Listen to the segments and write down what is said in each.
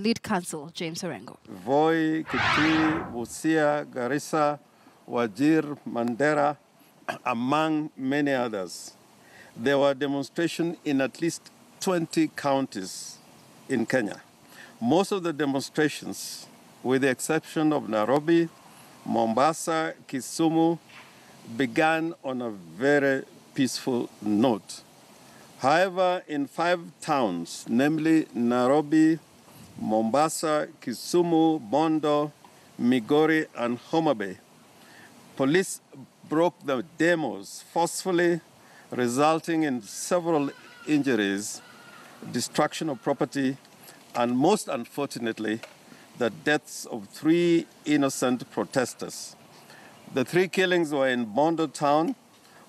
Lead Counsel James Orengo. Voi, Kitui, Busia, Garissa, Wajir, Mandera, among many others. There were demonstrations in at least 20 counties in Kenya. Most of the demonstrations, with the exception of Nairobi, Mombasa, Kisumu, began on a very peaceful note. However, in 5 towns, namely Nairobi, Mombasa, Kisumu, Bondo, Migori, and Homa Bay, police broke the demos forcefully, resulting in several injuries, destruction of property, and most unfortunately, the deaths of 3 innocent protesters. The 3 killings were in Bondo town,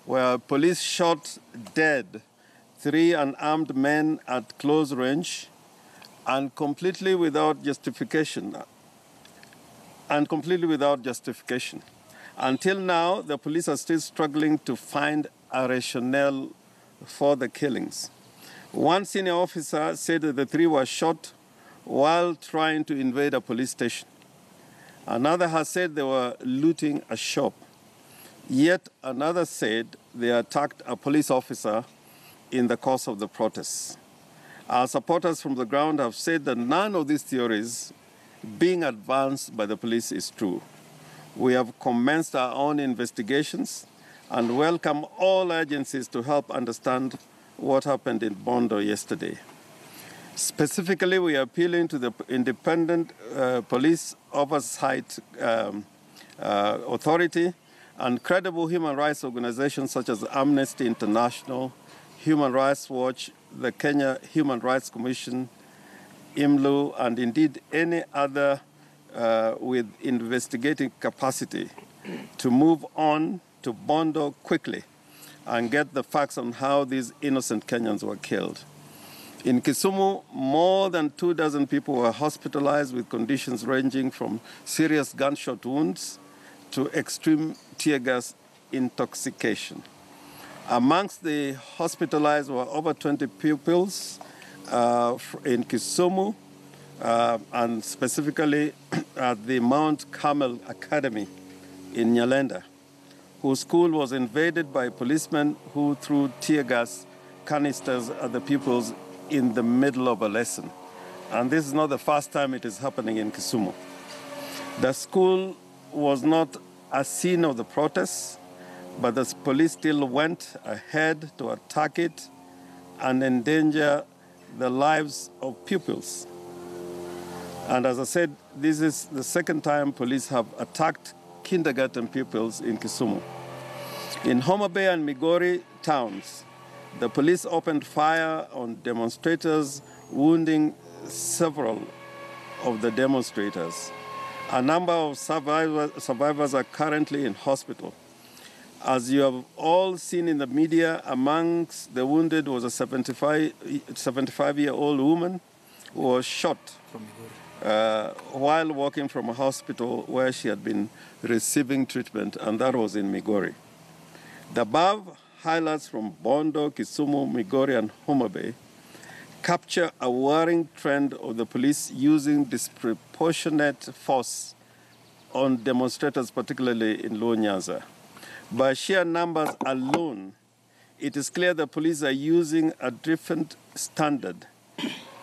where police shot dead 3 unarmed men at close range and completely without justification. Until now, the police are still struggling to find a rationale for the killings. One senior officer said that the 3 were shot while trying to invade a police station. Another has said they were looting a shop. Yet another said they attacked a police officer in the course of the protests. Our supporters from the ground have said that none of these theories being advanced by the police is true. We have commenced our own investigations and welcome all agencies to help understand what happened in Bondo yesterday. Specifically, we are appealing to the Independent Police Oversight Authority and credible human rights organizations such as Amnesty International, Human Rights Watch, the Kenya Human Rights Commission, IMLU, and indeed any other with investigating capacity to move on to Bondo quickly and get the facts on how these innocent Kenyans were killed. In Kisumu, more than 24 people were hospitalized with conditions ranging from serious gunshot wounds to extreme tear gas intoxication. Amongst the hospitalized were over 20 pupils in Kisumu and specifically at the Mount Carmel Academy in Nyalenda, whose school was invaded by policemen who threw tear gas canisters at the pupils in the middle of a lesson. And this is not the first time it is happening in Kisumu. The school was not a scene of the protests, but the police still went ahead to attack it and endanger the lives of pupils. And as I said, this is the second time police have attacked kindergarten pupils in Kisumu. In Homa Bay and Migori towns, the police opened fire on demonstrators, wounding several of the demonstrators. A number of survivors are currently in hospital. As you have all seen in the media, amongst the wounded was a 75-year-old woman who was shot while walking from a hospital where she had been receiving treatment, and that was in Migori. The above highlights from Bondo, Kisumu, Migori, and Homa Bay capture a worrying trend of the police using disproportionate force on demonstrators, particularly in Luo Nyanza. By sheer numbers alone, it is clear the police are using a different standard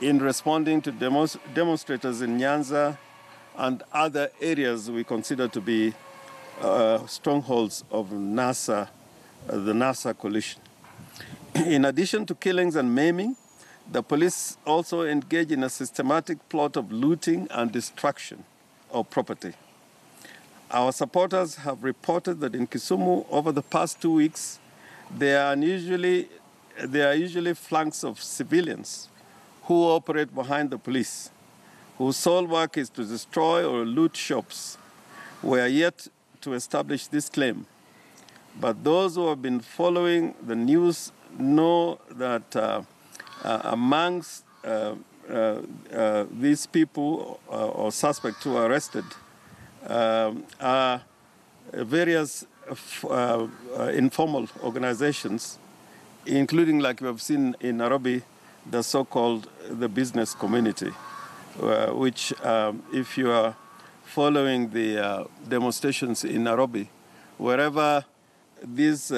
in responding to demonstrators in Nyanza and other areas we consider to be strongholds of NASA, the NASA coalition. In addition to killings and maiming, the police also engage in a systematic plot of looting and destruction of property. Our supporters have reported that in Kisumu, over the past 2 weeks, there are usually flanks of civilians who operate behind the police, whose sole work is to destroy or loot shops. We are yet to establish this claim. But those who have been following the news know that amongst these people or suspects who are arrested are various informal organizations, including, like we have seen in Nairobi, the so-called the business community. which if you are following the demonstrations in Nairobi, wherever this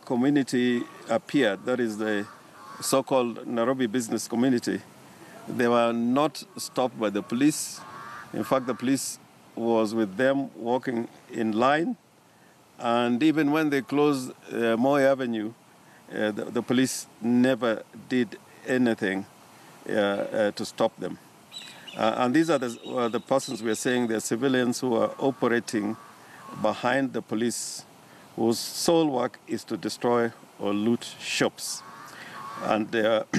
community appeared, that is the so-called Nairobi business community, they were not stopped by the police. In fact, the police was with them walking in line. And even when they closed Moi Avenue, the police never did anything to stop them. And these are the persons we are saying, they're civilians who are operating behind the police, whose sole work is to destroy or loot shops. And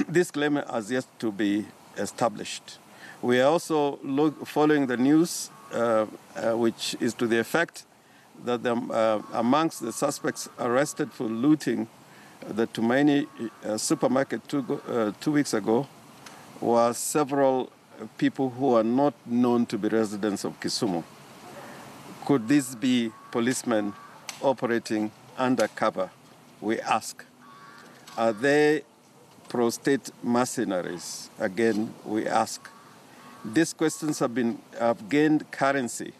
this claim has yet to be established. We are also following the news, which is to the effect that amongst the suspects arrested for looting the Tumaini supermarket 2 weeks ago were several people who are not known to be residents of Kisumu. Could these be policemen operating undercover, we ask? Are they pro-state mercenaries? Again, we ask. These questions have gained currency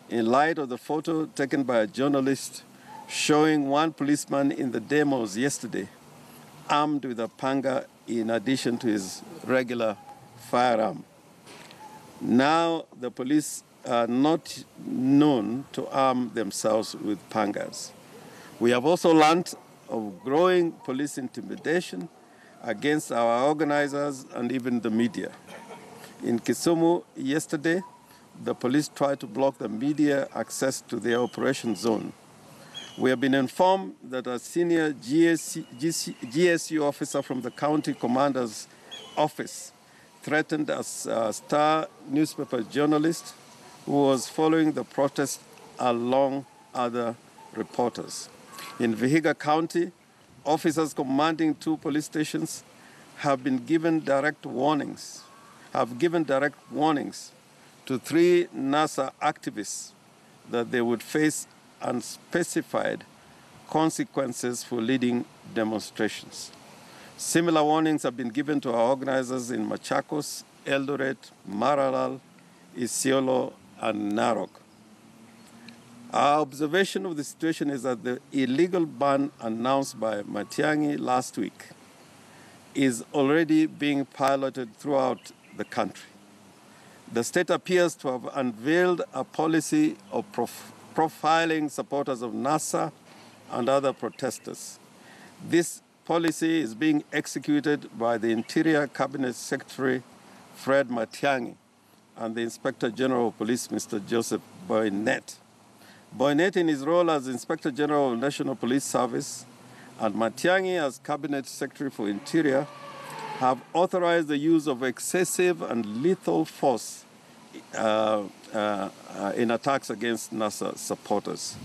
in light of the photo taken by a journalist showing one policeman in the demos yesterday armed with a panga in addition to his regular firearm. Now the police are not known to arm themselves with pangas. We have also learned of growing police intimidation against our organizers and even the media. In Kisumu yesterday, the police tried to block the media access to their operation zone. We have been informed that a senior GSU officer from the county commander's office threatened a Star newspaper journalist who was following the protest along other reporters. In Vihiga County, officers commanding 2 police stations have given direct warnings to 3 NASA activists that they would face unspecified consequences for leading demonstrations. Similar warnings have been given to our organizers in Machakos, Eldoret, Maralal, Isiolo, and Narok. Our observation of the situation is that the illegal ban announced by Matiang'i last week is already being piloted throughout the country. The state appears to have unveiled a policy of profiling supporters of NASA and other protesters. This policy is being executed by the Interior Cabinet Secretary, Fred Matiang'i, and the Inspector General of Police, Mr. Joseph Boynet. Boynet, in his role as Inspector General of National Police Service, and Matiang'i as Cabinet Secretary for Interior, have authorized the use of excessive and lethal force in attacks against NASA supporters.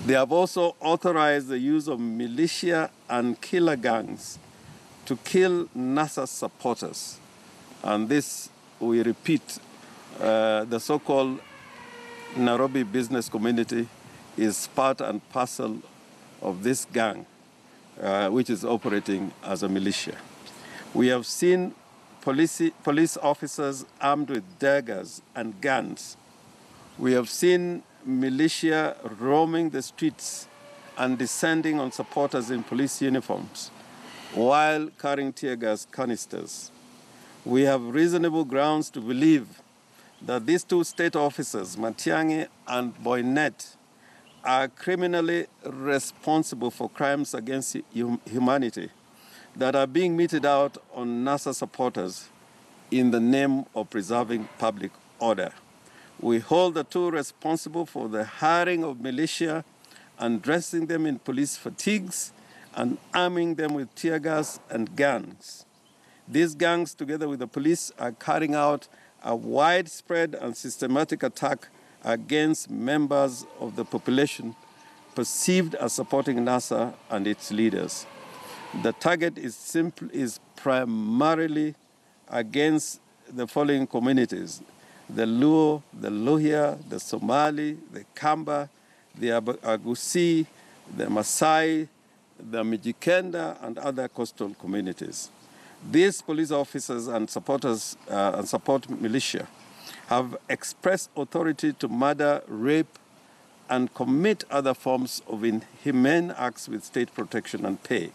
They have also authorized the use of militia and killer gangs to kill NASA supporters. And this, we repeat, the so-called Nairobi business community is part and parcel of this gang, which is operating as a militia. We have seen police officers armed with daggers and guns. We have seen militia roaming the streets and descending on supporters in police uniforms while carrying tear gas canisters. We have reasonable grounds to believe that these 2 state officers, Matiang'i and Boynet, are criminally responsible for crimes against humanity that are being meted out on NASA supporters in the name of preserving public order. We hold the 2 responsible for the hiring of militia and dressing them in police fatigues and arming them with tear gas and guns. These gangs, together with the police, are carrying out a widespread and systematic attack against members of the population perceived as supporting NASA and its leaders. The target is primarily against the following communities: the Luo, the Lohia, the Somali, the Kamba, the Agusi, the Maasai, the Mijikenda, and other coastal communities. These police officers and supporters and support militia have expressed authority to murder, rape, and commit other forms of inhumane acts with state protection and pay.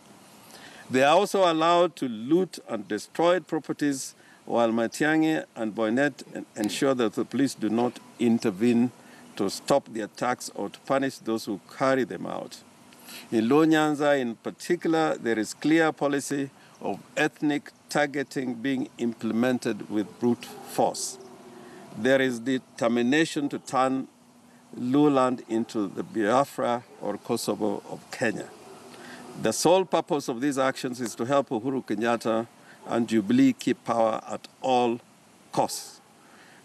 They are also allowed to loot and destroy properties, while Matiang'i and Boynet ensure that the police do not intervene to stop the attacks or to punish those who carry them out. In Luo Nyanza in particular, there is clear policy of ethnic targeting being implemented with brute force. There is determination to turn Luoland into the Biafra or Kosovo of Kenya. The sole purpose of these actions is to help Uhuru Kenyatta and Jubilee keep power at all costs.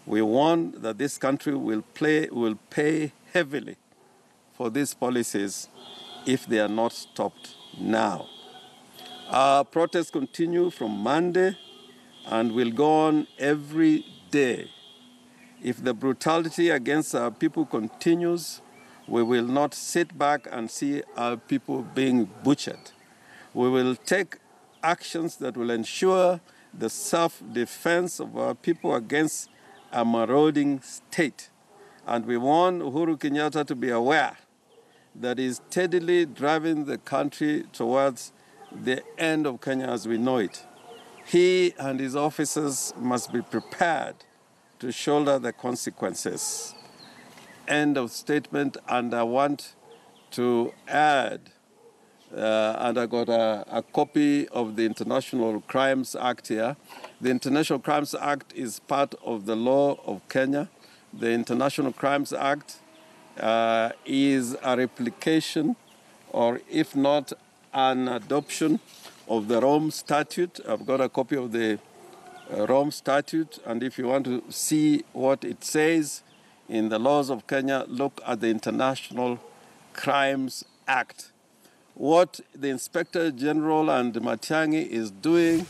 We warn that this country will pay heavily for these policies if they are not stopped now. Our protests continue from Monday and will go on every day. If the brutality against our people continues, we will not sit back and see our people being butchered. We will take actions that will ensure the self-defense of our people against a marauding state. And we want Uhuru Kenyatta to be aware that he's steadily driving the country towards the end of Kenya as we know it. He and his officers must be prepared to shoulder the consequences. End of statement. And I want to add, and I got a copy of the International Crimes Act here. The International Crimes Act is part of the law of Kenya. The International Crimes Act is a replication, or if not an adoption, of the Rome Statute. I've got a copy of the Rome Statute, and if you want to see what it says in the laws of Kenya, look at the International Crimes Act. What the Inspector General and Matiang'i is doing